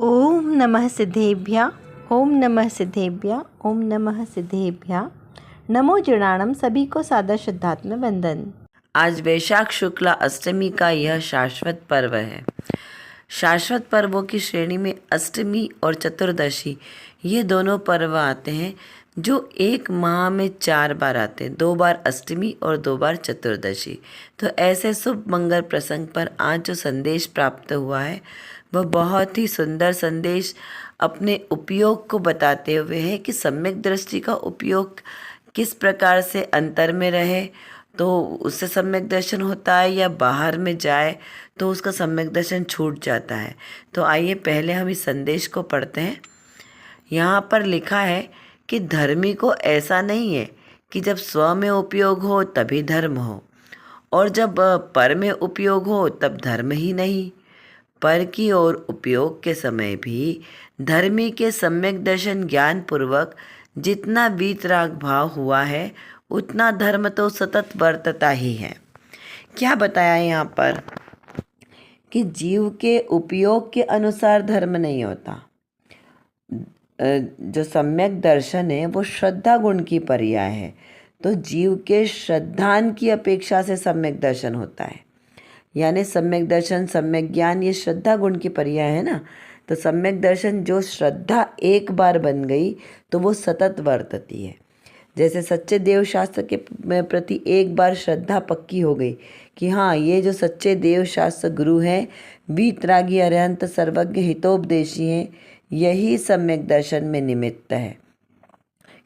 ओम नमः सिद्धेभ्यः। ओम नमः सिद्धेभ्यः। ओम नमः सिद्धेभ्यः। नमो जनाणम। सभी को सादर श्रद्धात्मक वंदन। आज वैशाख शुक्ला अष्टमी का यह शाश्वत पर्व है। शाश्वत पर्वों की श्रेणी में अष्टमी और चतुर्दशी ये दोनों पर्व आते हैं जो एक माह में 4 बार आते हैं, 2 बार अष्टमी और 2 बार चतुर्दशी। तो ऐसे शुभ मंगल प्रसंग पर आज जो संदेश प्राप्त हुआ है वह बहुत ही सुंदर संदेश अपने उपयोग को बताते हुए है कि सम्यक दृष्टि का उपयोग किस प्रकार से अंतर में रहे तो उससे सम्यक दर्शन होता है, या बाहर में जाए तो उसका सम्यक दर्शन छूट जाता है। तो आइए पहले हम इस संदेश को पढ़ते हैं। यहाँ पर लिखा है कि धर्मी को ऐसा नहीं है कि जब स्व में उपयोग हो तभी धर्म हो, और जब पर में उपयोग हो तब धर्म ही नहीं। पर की ओर उपयोग के समय भी धर्मी के सम्यक दर्शन ज्ञान पूर्वक जितना वीतराग भाव हुआ है उतना धर्म तो सतत वर्तता ही है। क्या बताया यहाँ पर कि जीव के उपयोग के अनुसार धर्म नहीं होता। जो सम्यक दर्शन है वो श्रद्धा गुण की पर्याय है, तो जीव के श्रद्धान की अपेक्षा से सम्यक दर्शन होता है। यानी सम्यक दर्शन सम्यक ज्ञान ये श्रद्धा गुण की पर्याय है ना। तो सम्यक दर्शन जो श्रद्धा एक बार बन गई तो वो सतत वर्तती है। जैसे सच्चे देव शास्त्र के प्रति एक बार श्रद्धा पक्की हो गई कि हाँ, ये जो सच्चे देव शास्त्र गुरु हैं, वीतरागी अरहंत सर्वज्ञ हितोपदेशी हैं, यही सम्यक दर्शन में निमित्त है।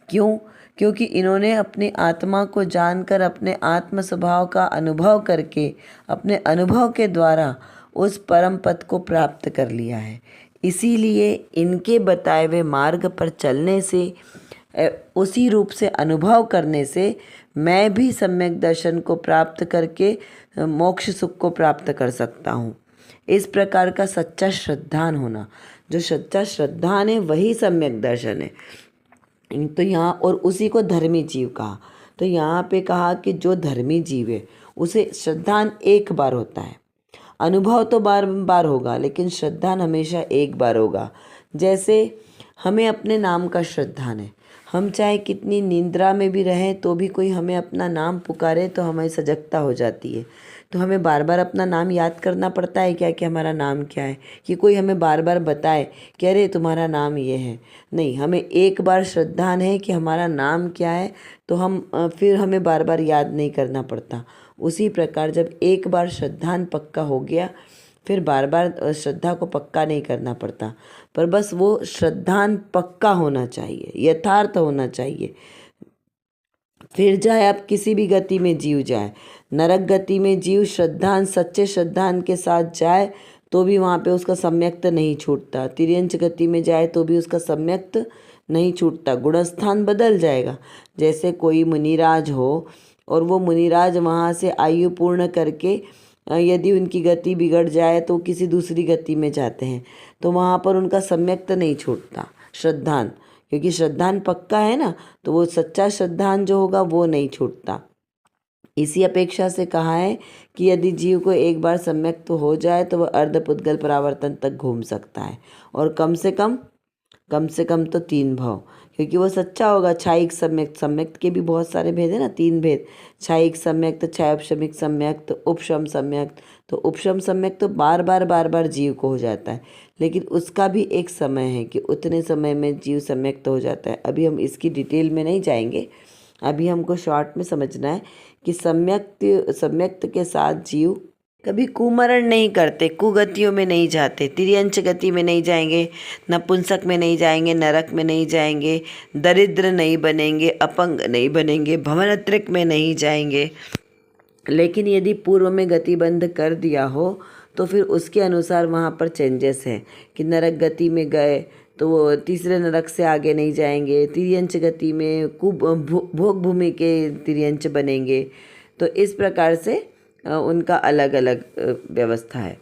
क्यों? क्योंकि इन्होंने अपनी आत्मा को जानकर अपने आत्म स्वभाव का अनुभव करके अपने अनुभव के द्वारा उस परम पद को प्राप्त कर लिया है। इसीलिए इनके बताए हुए मार्ग पर चलने से, उसी रूप से अनुभव करने से मैं भी सम्यक दर्शन को प्राप्त करके मोक्ष सुख को प्राप्त कर सकता हूँ। इस प्रकार का सच्चा श्रद्धान होना, जो सच्चा श्रद्धान है वही सम्यक दर्शन है। तो यहाँ और उसी को धर्मी जीव कहा। तो यहाँ पे कहा कि जो धर्मी जीव है उसे श्रद्धान एक बार होता है। अनुभव तो बार बार होगा, लेकिन श्रद्धान हमेशा एक बार होगा। जैसे हमें अपने नाम का श्रद्धान है, हम चाहे कितनी निंद्रा में भी रहें तो भी कोई हमें अपना नाम पुकारे तो हमें सजगता हो जाती है। तो हमें बार बार अपना नाम याद करना पड़ता है क्या कि हमारा नाम क्या है, कि कोई हमें बार बार बताए कि अरे तुम्हारा नाम ये है? नहीं, हमें एक बार श्रद्धान है कि हमारा नाम क्या है, तो हम फिर हमें बार बार याद नहीं करना पड़ता। उसी प्रकार जब एक बार श्रद्धान पक्का हो गया फिर बार बार श्रद्धा को पक्का नहीं करना पड़ता, पर बस वो श्रद्धान पक्का होना चाहिए, यथार्थ होना चाहिए। फिर चाहे आप किसी भी गति में जीव जाए, नरक गति में जीव श्रद्धान सच्चे श्रद्धान के साथ जाए तो भी वहाँ पे उसका सम्यक्त नहीं छूटता। तिर्यंच गति में जाए तो भी उसका सम्यक्त नहीं छूटता, गुणस्थान बदल जाएगा। जैसे कोई मुनिराज हो और वो मुनिराज वहाँ से आयु पूर्ण करके यदि उनकी गति बिगड़ जाए तो किसी दूसरी गति में जाते हैं, तो वहाँ पर उनका सम्यक्त नहीं छूटता श्रद्धान, क्योंकि श्रद्धान पक्का है ना, तो वो सच्चा श्रद्धान जो होगा वो नहीं छूटता। इसी अपेक्षा से कहा है कि यदि जीव को एक बार सम्यक्त तो हो जाए तो वह अर्धपुद्गल परावर्तन तक घूम सकता है, और कम से कम तो 3 भव, क्योंकि वो सच्चा होगा। छायिक सम्यक्त, सम्यक्त के भी बहुत सारे भेद है ना, 3 भेद, छायिक सम्यक्त, छायोपशमिक सम्यक्त, उपशम सम्यक्त। तो उपशम सम्यक्त तो बार बार जीव को हो जाता है, लेकिन उसका भी एक समय है कि उतने समय में जीव सम्यक्त हो जाता है। अभी हम इसकी डिटेल में नहीं जाएंगे, अभी हमको शॉर्ट में समझना है कि सम्यक्त के साथ जीव कभी कुमरण नहीं करते, कुगतियों में नहीं जाते, तिर्यंच गति में नहीं जाएंगे, नपुंसक में नहीं जाएंगे, नरक में नहीं जाएंगे, दरिद्र नहीं बनेंगे, अपंग नहीं बनेंगे, भवनत्रिक में नहीं जाएंगे। लेकिन यदि पूर्व में गति बंद कर दिया हो तो फिर उसके अनुसार वहाँ पर चेंजेस हैं कि नरक गति में गए तो वो तीसरे नरक से आगे नहीं जाएंगे, तिर्यंच गति में भोग भूमि के तिर्यंच बनेंगे। तो इस प्रकार से उनका अलग अलग व्यवस्था है।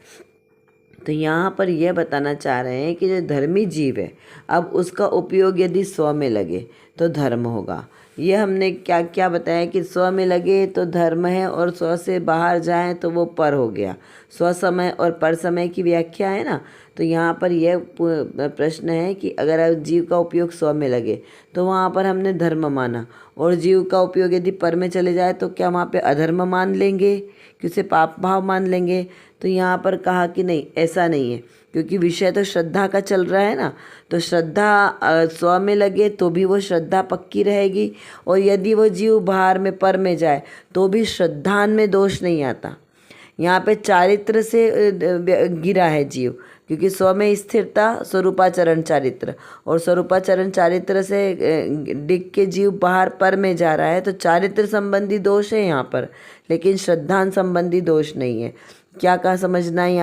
तो यहाँ पर यह बताना चाह रहे हैं कि जो धर्मी जीव है, अब उसका उपयोग यदि स्व में लगे तो धर्म होगा। ये हमने क्या क्या बताया कि स्व में लगे तो धर्म है, और स्व से बाहर जाए तो वो पर हो गया। स्व समय और पर समय की व्याख्या है ना, तो यहाँ पर यह प्रश्न है कि अगर जीव का उपयोग स्व में लगे तो वहाँ पर हमने धर्म माना, और जीव का उपयोग यदि पर में चले जाए तो क्या वहाँ पे अधर्म मान लेंगे कि उसे पाप भाव मान लेंगे? तो यहाँ पर कहा कि नहीं, ऐसा नहीं है, क्योंकि विषय तो श्रद्धा का चल रहा है ना। तो श्रद्धा स्व में लगे तो भी वो श्रद्धा पक्की रहेगी, और यदि वो जीव बाहर में पर में जाए तो भी श्रद्धान में दोष नहीं आता। यहाँ पे चारित्र से गिरा है जीव, क्योंकि स्व में स्थिरता स्वरूपाचरण चारित्र, और स्वरूपाचरण चारित्र से डिग के जीव बाहर पर में जा रहा है, तो चारित्र संबंधी दोष है यहाँ पर, लेकिन श्रद्धान संबंधी दोष नहीं है। क्या कहा समझना है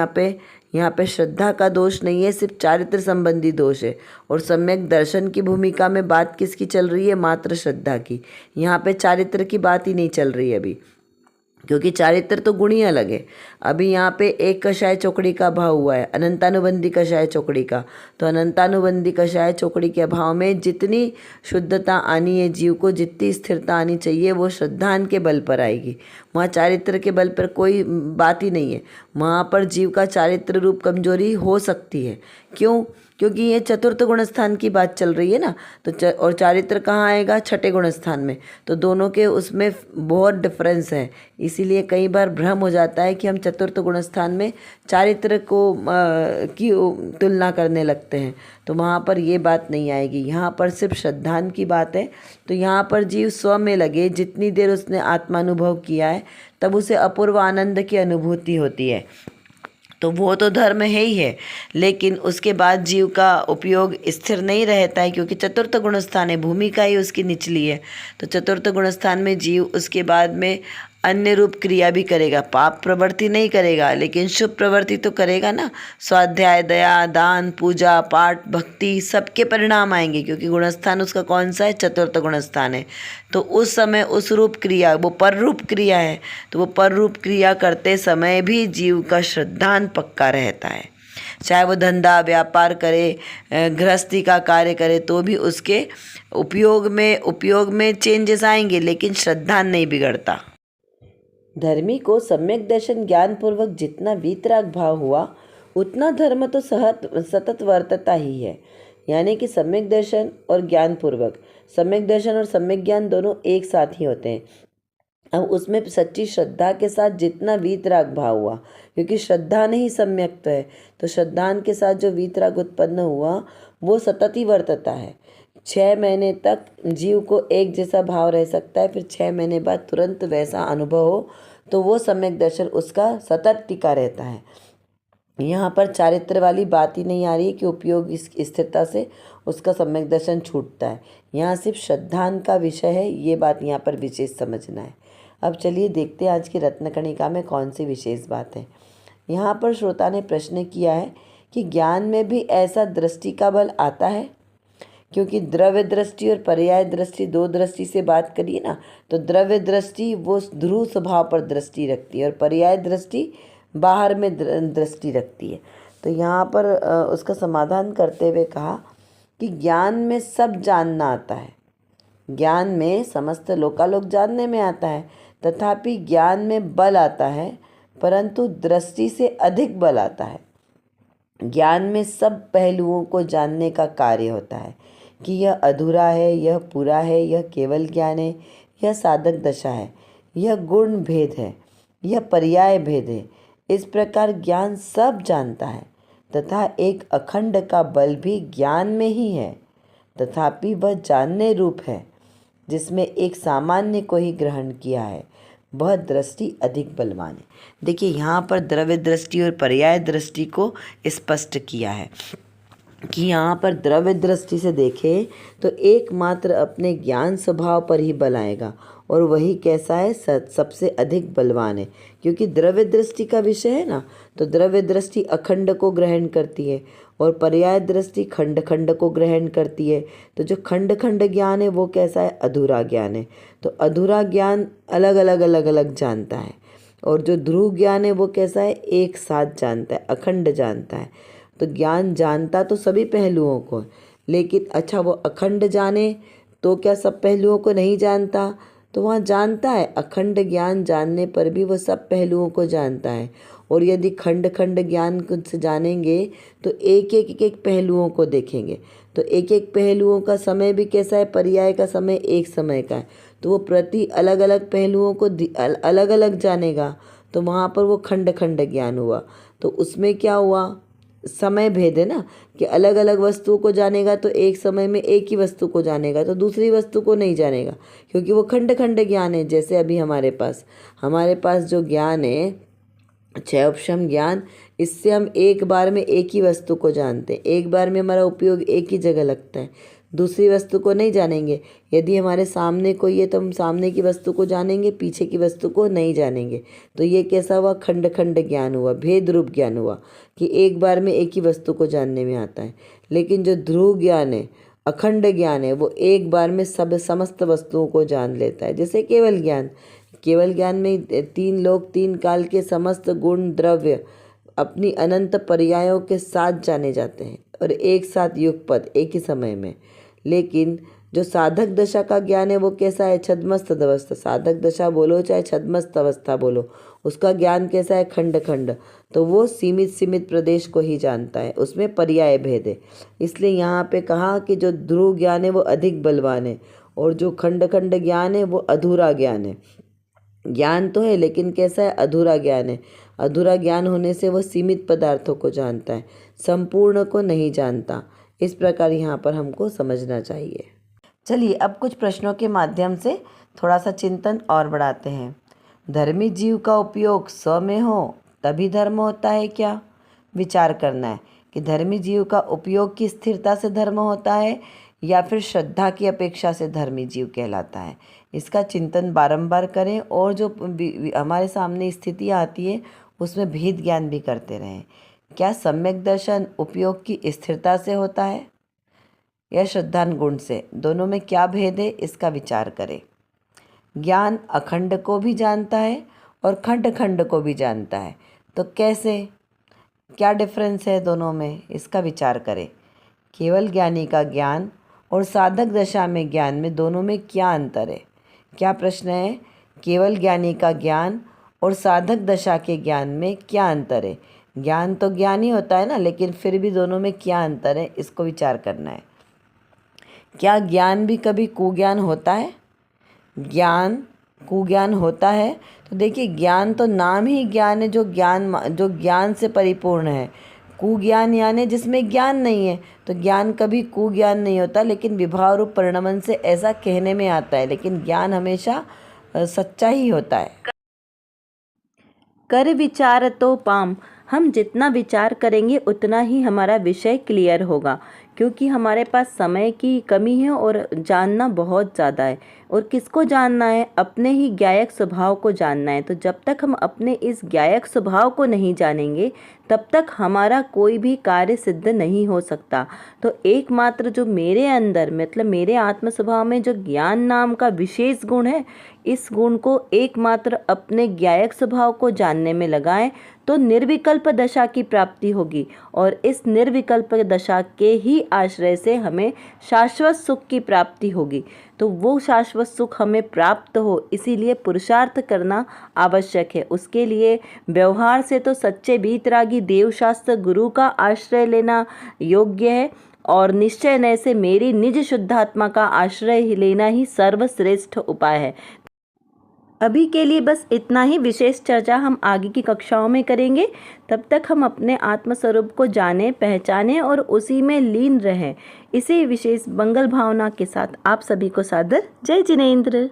यहाँ पे श्रद्धा का दोष नहीं है, सिर्फ चारित्र संबंधी दोष है। और सम्यक दर्शन की भूमिका में बात किसकी चल रही है? मात्र श्रद्धा की। यहाँ पे चारित्र की बात ही नहीं चल रही अभी, क्योंकि चारित्र तो गुण ही अलग है। अभी यहाँ पे एक कषाय चौकड़ी का अभाव हुआ है, अनंतानुबंधी कषाय चौकड़ी का। तो अनंतानुबंधी कषाय चौकड़ी के अभाव में जितनी शुद्धता आनी है जीव को, जितनी स्थिरता आनी चाहिए, वो श्रद्धान के बल पर आएगी। वहाँ चारित्र के बल पर कोई बात ही नहीं है। वहाँ पर जीव का चारित्र रूप कमजोरी हो सकती है। क्यों? क्योंकि ये चतुर्थ गुणस्थान की बात चल रही है ना। तो और चारित्र कहाँ आएगा? छठे गुणस्थान में। तो दोनों के उसमें बहुत डिफरेंस है, इसीलिए कई बार भ्रम हो जाता है कि हम चतुर्थ गुणस्थान में चारित्र को की तुलना करने लगते हैं। तो वहाँ पर ये बात नहीं आएगी, यहाँ पर सिर्फ श्रद्धान की बात है। तो यहाँ पर जीव स्व में लगे, जितनी देर उसने आत्मानुभव किया है तब उसे अपूर्व आनंद की अनुभूति होती है, तो वो तो धर्म है ही है। लेकिन उसके बाद जीव का उपयोग स्थिर नहीं रहता है, क्योंकि चतुर्थ गुणस्थान है, भूमिका ही उसकी निचली है। तो चतुर्थ गुणस्थान में जीव उसके बाद में अन्य रूप क्रिया भी करेगा, पाप प्रवृत्ति नहीं करेगा, लेकिन शुभ प्रवृत्ति तो करेगा ना। स्वाध्याय, दया, दान, पूजा पाठ, भक्ति सबके परिणाम आएंगे, क्योंकि गुणस्थान उसका कौन सा है? चतुर्थ गुणस्थान है। तो उस समय उस रूप क्रिया, वो पर रूप क्रिया है, तो वो पर रूप क्रिया करते समय भी जीव का श्रद्धान पक्का रहता है। चाहे वो धंधा व्यापार करे, गृहस्थी का कार्य करे, तो भी उसके उपयोग में चेंजेस आएंगे, लेकिन श्रद्धान नहीं बिगड़ता। धर्मी को सम्यक दर्शन ज्ञान पूर्वक जितना वीतराग भाव हुआ, उतना धर्म तो सतत वर्तता ही है। यानी कि सम्यक दर्शन और ज्ञान पूर्वक, सम्यक दर्शन और सम्यक ज्ञान दोनों एक साथ ही होते हैं। अब उसमें सच्ची श्रद्धा के साथ जितना वीतराग भाव हुआ, क्योंकि श्रद्धा नहीं सम्यक तो है, तो श्रद्धान के साथ जो वीतराग उत्पन्न हुआ वो सतत ही वर्तता है। 6 महीने तक जीव को एक जैसा भाव रह सकता है, फिर 6 महीने बाद तुरंत वैसा अनुभव हो, तो वो सम्यक दर्शन उसका सतत टिका रहता है। यहाँ पर चारित्र वाली बात ही नहीं आ रही कि उपयोग इस स्थिरता से उसका सम्यक दर्शन छूटता है। यहाँ सिर्फ श्रद्धान का विषय है, ये बात यहाँ पर विशेष समझना है। अब चलिए देखते हैं आज की रत्नकणिका में कौन सी विशेष बात है। यहाँ पर श्रोता ने प्रश्न किया है कि ज्ञान में भी ऐसा दृष्टि का बल आता है, क्योंकि द्रव्य दृष्टि और पर्याय दृष्टि, दो दृष्टि से बात करिए ना, तो द्रव्य दृष्टि वो ध्रुव स्वभाव पर दृष्टि रखती है, और पर्याय दृष्टि बाहर में दृष्टि रखती है। तो यहाँ पर उसका समाधान करते हुए कहा कि ज्ञान में सब जानना आता है, ज्ञान में समस्त लोकालोक जानने में आता है, तथापि ज्ञान में बल आता है, परंतु दृष्टि से अधिक बल आता है। ज्ञान में सब पहलुओं को जानने का कार्य होता है कि यह अधूरा है, यह पूरा है, यह केवल ज्ञान है, यह साधक दशा है, यह गुण भेद है, यह पर्याय भेद है। इस प्रकार ज्ञान सब जानता है, तथा एक अखंड का बल भी ज्ञान में ही है, तथापि वह जानने रूप है, जिसमें एक सामान्य को ही ग्रहण किया है, वह दृष्टि अधिक बलवान है। देखिए यहाँ पर द्रव्य दृष्टि और पर्याय दृष्टि को स्पष्ट किया है कि यहाँ पर द्रव्य दृष्टि से देखें तो एकमात्र अपने ज्ञान स्वभाव पर ही बल आएगा, और वही कैसा है? सबसे अधिक बलवान है, क्योंकि द्रव्य दृष्टि का विषय है ना। तो द्रव्य दृष्टि अखंड को ग्रहण करती है, और पर्याय दृष्टि खंड खंड को ग्रहण करती है। तो जो खंड खंड ज्ञान है वो कैसा है? अधूरा ज्ञान है। तो अधूरा ज्ञान अलग अलग जानता है, और जो ध्रुव ज्ञान है वो कैसा है? एक साथ जानता है, अखंड जानता है। तो ज्ञान जानता तो सभी पहलुओं को, लेकिन अच्छा वो अखंड जाने तो क्या सब पहलुओं को नहीं जानता? तो वहाँ जानता है, अखंड ज्ञान जानने पर भी वह सब पहलुओं को जानता है, और यदि खंड खंड ज्ञान से जानेंगे तो एक एक पहलुओं को देखेंगे। तो एक एक पहलुओं का समय भी कैसा है, पर्याय का समय एक समय का है, तो वो प्रति अलग अलग पहलुओं को अलग अलग जानेगा, तो वहाँ पर वो खंड खंड ज्ञान हुआ। तो उसमें क्या हुआ, समय भेद है ना, कि अलग अलग वस्तुओं को जानेगा तो एक समय में एक ही वस्तु को जानेगा, तो दूसरी वस्तु को नहीं जानेगा, क्योंकि वो खंड खंड ज्ञान है। जैसे अभी हमारे पास जो ज्ञान है, क्षयोपशम ज्ञान, इससे हम एक बार में एक ही वस्तु को जानते हैं, एक बार में हमारा उपयोग एक ही जगह लगता है, दूसरी वस्तु को नहीं जानेंगे। यदि हमारे सामने कोई है तो हम सामने की वस्तु को जानेंगे, पीछे की वस्तु को नहीं जानेंगे। तो ये कैसा हुआ, खंड खंड ज्ञान हुआ, भेद रूप ज्ञान हुआ, कि एक बार में एक ही वस्तु को जानने में आता है। लेकिन जो ध्रुव ज्ञान है, अखंड ज्ञान है, वो एक बार में समस्त वस्तुओं को जान लेता है। जैसे केवल ज्ञान में तीन लोक तीन काल के समस्त गुण द्रव्य अपनी अनंत पर्यायों के साथ जाने जाते हैं, और एक साथ युगपद एक ही समय में। लेकिन जो साधक दशा का ज्ञान है वो कैसा है, छद्मस्त अवस्था, साधक दशा बोलो चाहे छद्मस्त अवस्था बोलो, उसका ज्ञान कैसा है, खंड खंड। तो वो सीमित प्रदेश को ही जानता है, उसमें पर्याय भेद है। इसलिए यहाँ पे कहा कि जो ध्रुव ज्ञान है वो अधिक बलवान है, और जो खंड खंड ज्ञान है वो अधूरा ज्ञान है। ज्ञान तो है लेकिन कैसा है, अधूरा ज्ञान है। अधूरा ज्ञान होने से वह सीमित पदार्थों को जानता है, संपूर्ण को नहीं जानता। इस प्रकार यहाँ पर हमको समझना चाहिए। चलिए अब कुछ प्रश्नों के माध्यम से थोड़ा सा चिंतन और बढ़ाते हैं। धर्मी जीव का उपयोग स्व में हो तभी धर्म होता है क्या? विचार करना है कि धर्मी जीव का उपयोग की स्थिरता से धर्म होता है या फिर श्रद्धा की अपेक्षा से धर्मी जीव कहलाता है। इसका चिंतन बारंबार करें, और जो हमारे सामने स्थितियाँ आती है उसमें भेद ज्ञान भी करते रहें। क्या सम्यक दर्शन उपयोग की स्थिरता से होता है या श्रद्धान गुण से? दोनों में क्या भेद है, इसका विचार करें। ज्ञान अखंड को भी जानता है और खंड खंड को भी जानता है, तो कैसे, क्या डिफरेंस है दोनों में, इसका विचार करें। केवल ज्ञानी का ज्ञान और साधक दशा में ज्ञान में दोनों में क्या अंतर है? क्या प्रश्न है, केवल ज्ञानी का ज्ञान और साधक दशा के ज्ञान में क्या अंतर है? ज्ञान तो ज्ञान ही होता है ना, लेकिन फिर भी दोनों में क्या अंतर है, इसको विचार करना है। क्या ज्ञान भी कभी कुज्ञान होता है? ज्ञान कुज्ञान होता है? तो देखिए, ज्ञान तो नाम ही ज्ञान है, जो ज्ञान से परिपूर्ण है। कुज्ञान यानी जिसमें ज्ञान नहीं है, तो ज्ञान कभी कुज्ञान नहीं होता, लेकिन विभाव रूप परिणमन से ऐसा कहने में आता है, लेकिन ज्ञान हमेशा सच्चा ही होता है। कर विचार तो पाम, हम जितना विचार करेंगे उतना ही हमारा विषय क्लियर होगा, क्योंकि हमारे पास समय की कमी है और जानना बहुत ज़्यादा है। और किसको जानना है? अपने ही ज्ञायक स्वभाव को जानना है। तो जब तक हम अपने इस ज्ञायक स्वभाव को नहीं जानेंगे तब तक हमारा कोई भी कार्य सिद्ध नहीं हो सकता। तो एकमात्र जो मेरे अंदर, मतलब मेरे आत्म स्वभाव में जो ज्ञान नाम का विशेष गुण है, इस गुण को एकमात्र अपने ज्ञायक स्वभाव को जानने में लगाएं तो निर्विकल्प दशा की प्राप्ति होगी, और इस निर्विकल्प दशा के ही आश्रय से हमें शाश्वत सुख की प्राप्ति होगी। तो वो शाश्वत सुख हमें प्राप्त हो, इसीलिए पुरुषार्थ करना आवश्यक है। उसके लिए व्यवहार से तो सच्चे वीतरागी देवशास्त्र गुरु का आश्रय लेना योग्य है, और निश्चय नय से मेरी निज शुद्धात्मा का आश्रय लेना ही सर्वश्रेष्ठ उपाय है। अभी के लिए बस इतना ही। विशेष चर्चा हम आगे की कक्षाओं में करेंगे। तब तक हम अपने आत्मस्वरूप को जानें, पहचानें और उसी में लीन रहें। इसी विशेष मंगल भावना के साथ आप सभी को सादर जय जिनेंद्र।